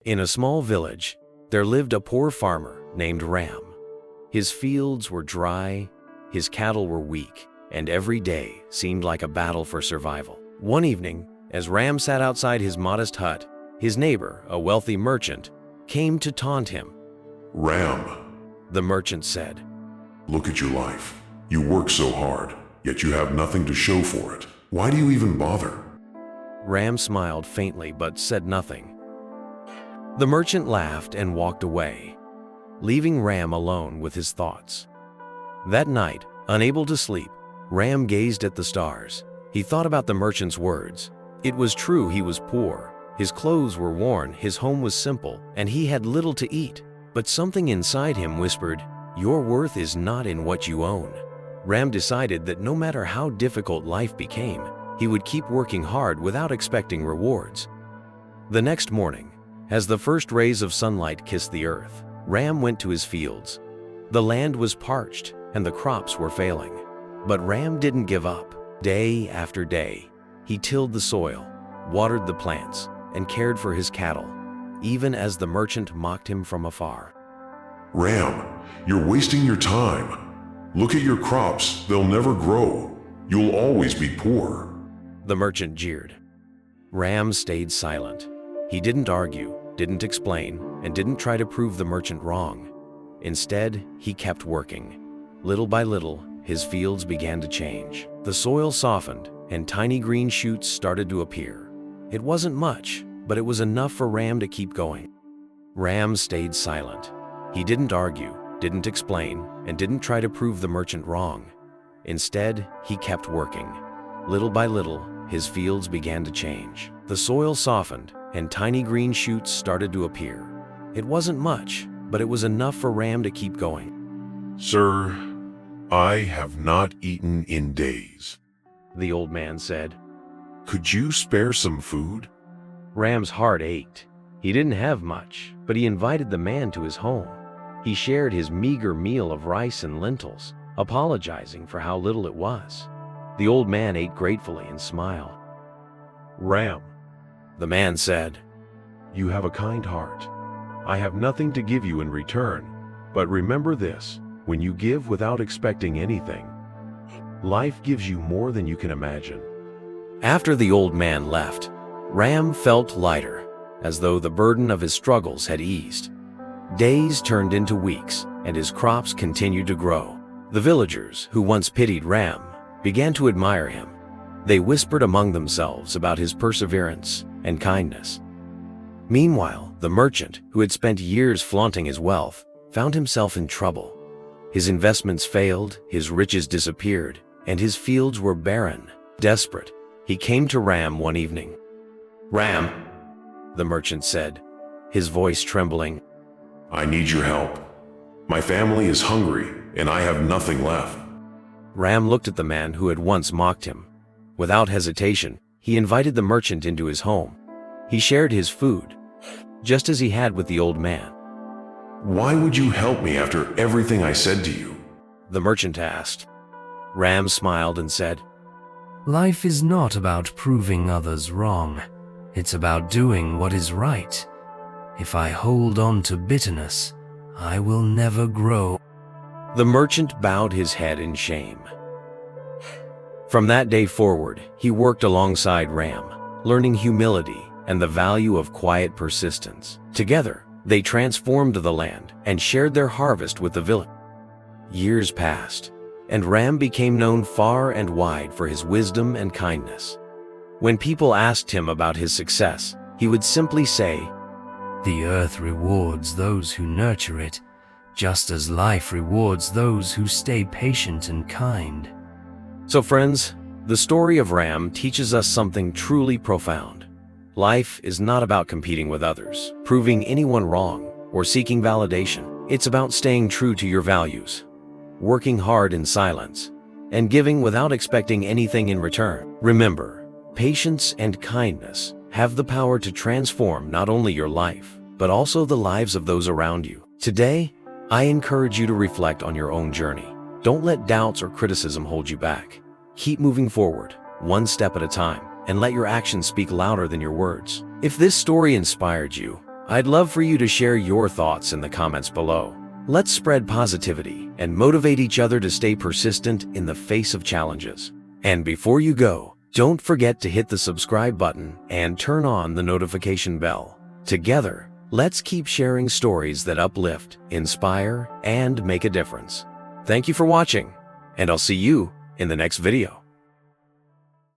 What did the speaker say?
In a small village, there lived a poor farmer named Ram. His fields were dry, his cattle were weak, and every day seemed like a battle for survival. One evening, as Ram sat outside his modest hut, his neighbor, a wealthy merchant, came to taunt him. "Ram," the merchant said, "look at your life. You work so hard, yet you have nothing to show for it. Why do you even bother?" Ram smiled faintly but said nothing. The merchant laughed and walked away, leaving Ram alone with his thoughts. That night, unable to sleep, Ram gazed at the stars. He thought about the merchant's words. It was true he was poor. His clothes were worn, his home was simple, and he had little to eat. But something inside him whispered, "Your worth is not in what you own." Ram decided that no matter how difficult life became, he would keep working hard without expecting rewards. The next morning, as the first rays of sunlight kissed the earth, Ram went to his fields. The land was parched and the crops were failing. But Ram didn't give up. Day after day, he tilled the soil, watered the plants, and cared for his cattle, even as the merchant mocked him from afar. "Ram, you're wasting your time. Look at your crops, they'll never grow. You'll always be poor." The merchant jeered. Ram stayed silent. He didn't argue, didn't explain, and didn't try to prove the merchant wrong. Instead, he kept working. Little by little, his fields began to change. The soil softened, and tiny green shoots started to appear. It wasn't much, but it was enough for Ram to keep going. Ram stayed silent. He didn't argue, didn't explain, and didn't try to prove the merchant wrong. Instead, he kept working. Little by little, his fields began to change. The soil softened, and tiny green shoots started to appear. It wasn't much, but it was enough for Ram to keep going. "Sir, I have not eaten in days," the old man said. "Could you spare some food?" Ram's heart ached. He didn't have much, but he invited the man to his home. He shared his meager meal of rice and lentils, apologizing for how little it was. The old man ate gratefully and smiled. "Ram," the man said, "you have a kind heart. I have nothing to give you in return, but remember this, when you give without expecting anything, life gives you more than you can imagine." After the old man left, Ram felt lighter, as though the burden of his struggles had eased. Days turned into weeks, and his crops continued to grow. The villagers, who once pitied Ram, began to admire him. They whispered among themselves about his perseverance and kindness. Meanwhile, the merchant, who had spent years flaunting his wealth, found himself in trouble. His investments failed, his riches disappeared, and his fields were barren. Desperate, he came to Ram one evening. "Ram," the merchant said, his voice trembling, "I need your help. My family is hungry, and I have nothing left." Ram looked at the man who had once mocked him. Without hesitation, he invited the merchant into his home. He shared his food, just as he had with the old man. "Why would you help me after everything I said to you?" the merchant asked. Ram smiled and said, "Life is not about proving others wrong. It's about doing what is right. If I hold on to bitterness, I will never grow." The merchant bowed his head in shame. From that day forward, he worked alongside Ram, learning humility and the value of quiet persistence. Together, they transformed the land and shared their harvest with the village. Years passed, and Ram became known far and wide for his wisdom and kindness. When people asked him about his success, he would simply say, "The earth rewards those who nurture it, just as life rewards those who stay patient and kind." So friends, the story of Ram teaches us something truly profound. Life is not about competing with others, proving anyone wrong, or seeking validation. It's about staying true to your values, working hard in silence, and giving without expecting anything in return. Remember, patience and kindness have the power to transform not only your life, but also the lives of those around you. Today, I encourage you to reflect on your own journey. Don't let doubts or criticism hold you back. Keep moving forward, one step at a time, and let your actions speak louder than your words. If this story inspired you, I'd love for you to share your thoughts in the comments below. Let's spread positivity and motivate each other to stay persistent in the face of challenges. And before you go, don't forget to hit the subscribe button and turn on the notification bell. Together, let's keep sharing stories that uplift, inspire, and make a difference. Thank you for watching, and I'll see you in the next video.